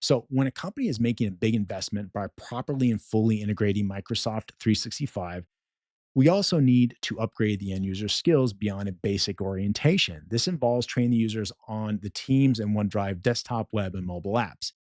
So, when a company is making a big investment by properly and fully integrating Microsoft 365, we also need to upgrade the end user skills beyond a basic orientation. This involves training the users on the Teams and OneDrive desktop, web, and mobile apps.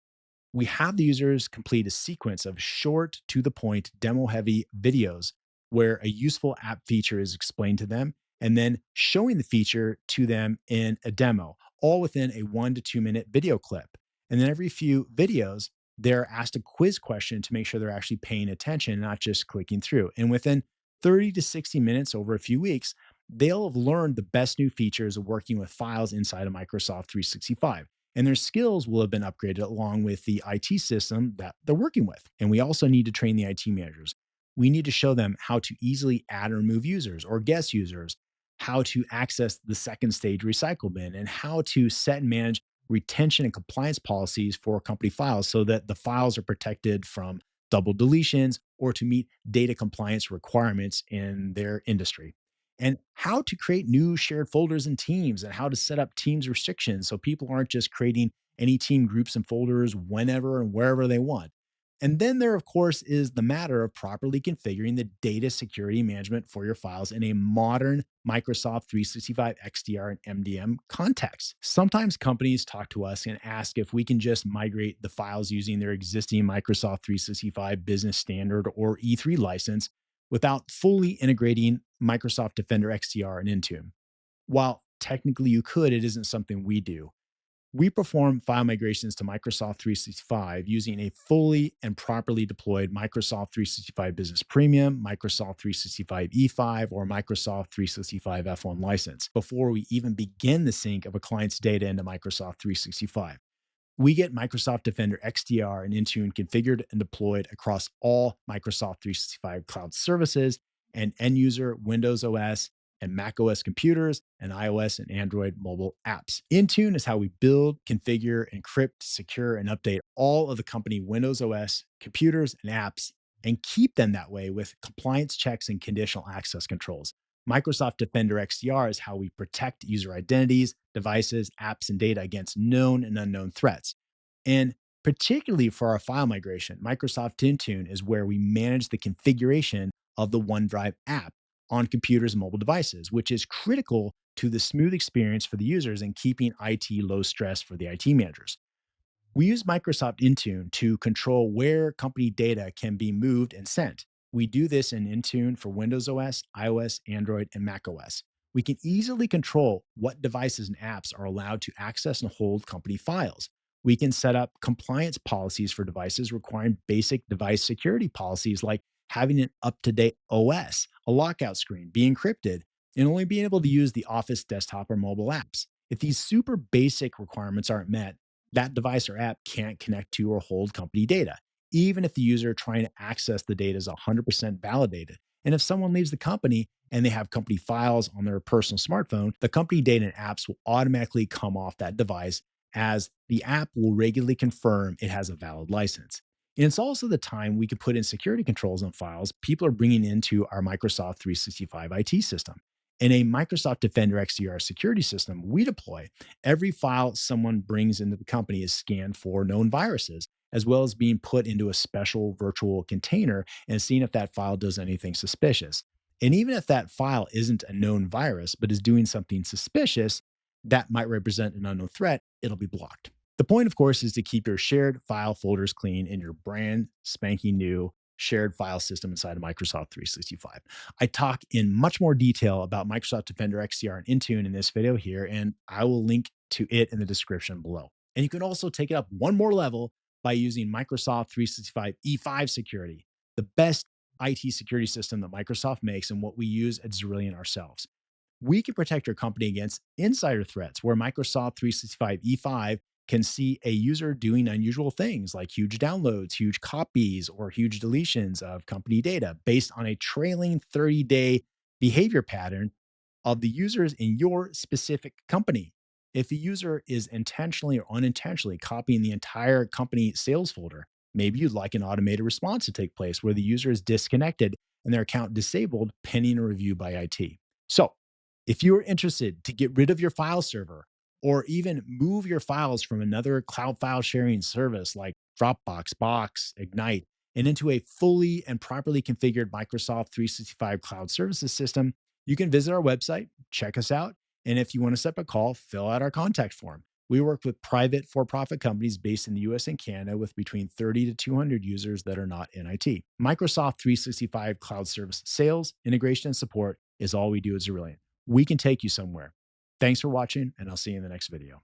We have the users complete a sequence of short, to the point, demo heavy videos where a useful app feature is explained to them and then showing the feature to them in a demo, all within a 1 to 2 minute video clip. And then every few videos, they're asked a quiz question to make sure they're actually paying attention, not just clicking through. And within 30 to 60 minutes over a few weeks, they'll have learned the best new features of working with files inside of Microsoft 365, and their skills will have been upgraded along with the IT system that they're working with. And we also need to train the IT managers. We need to show them how to easily add or remove users or guest users, how to access the second stage recycle bin, and how to set and manage retention and compliance policies for company files so that the files are protected from double deletions or to meet data compliance requirements in their industry, and how to create new shared folders and teams and how to set up teams restrictions so people aren't just creating any team groups and folders whenever and wherever they want. And then there, of course, is the matter of properly configuring the data security management for your files in a modern Microsoft 365 XDR and MDM context. Sometimes companies talk to us and ask if we can just migrate the files using their existing Microsoft 365 Business Standard or E3 license without fully integrating Microsoft Defender XDR and Intune. While technically you could, it isn't something we do. We perform file migrations to Microsoft 365 using a fully and properly deployed Microsoft 365 Business Premium, Microsoft 365 E5, or Microsoft 365 F1 license before we even begin the sync of a client's data into Microsoft 365. We get Microsoft Defender XDR and Intune configured and deployed across all Microsoft 365 cloud services and end user Windows OS and Mac OS computers and iOS and Android mobile apps. Intune is how we build, configure, encrypt, secure, and update all of the company Windows OS computers and apps and keep them that way with compliance checks and conditional access controls. Microsoft Defender XDR is how we protect user identities, devices, apps, and data against known and unknown threats. And particularly for our file migration, Microsoft Intune is where we manage the configuration of the OneDrive app on computers and mobile devices, which is critical to the smooth experience for the users and keeping IT low stress for the IT managers. We use Microsoft Intune to control where company data can be moved and sent. We do this in Intune for Windows OS, iOS, Android, and Mac OS. We can easily control what devices and apps are allowed to access and hold company files. We can set up compliance policies for devices requiring basic device security policies like having an up to date OS, a lockout screen, be encrypted, and only being able to use the Office desktop or mobile apps. If these super basic requirements aren't met, that device or app can't connect to or hold company data, even if the user trying to access the data is 100% validated. And if someone leaves the company and they have company files on their personal smartphone, the company data and apps will automatically come off that device as the app will regularly confirm it has a valid license. And it's also the time we can put in security controls on files people are bringing into our Microsoft 365 IT system. In a Microsoft Defender XDR security system we deploy, every file someone brings into the company is scanned for known viruses, as well as being put into a special virtual container and seeing if that file does anything suspicious. And even if that file isn't a known virus, but is doing something suspicious that might represent an unknown threat, it'll be blocked. The point, of course, is to keep your shared file folders clean in your brand spanking new shared file system inside of Microsoft 365. I talk in much more detail about Microsoft Defender XDR and Intune in this video here, and I will link to it in the description below. And you can also take it up one more level by using Microsoft 365 E5 security, the best IT security system that Microsoft makes and what we use at Cerillion ourselves. We can protect your company against insider threats where Microsoft 365 E5 can see a user doing unusual things like huge downloads, huge copies, or huge deletions of company data based on a trailing 30-day behavior pattern of the users in your specific company. If a user is intentionally or unintentionally copying the entire company sales folder, maybe you'd like an automated response to take place where the user is disconnected and their account disabled pending a review by IT. So, if you are interested to get rid of your file server or even move your files from another cloud file sharing service like Dropbox, Box, Ignite, and into a fully and properly configured Microsoft 365 cloud services system, you can visit our website, check us out, and if you want to set up a call, fill out our contact form. We work with private for profit companies based in the US and Canada with between 30 to 200 users that are not in IT. Microsoft 365 cloud service sales, integration, and support is all we do at Cerulean. We can take you somewhere. Thanks for watching, and I'll see you in the next video.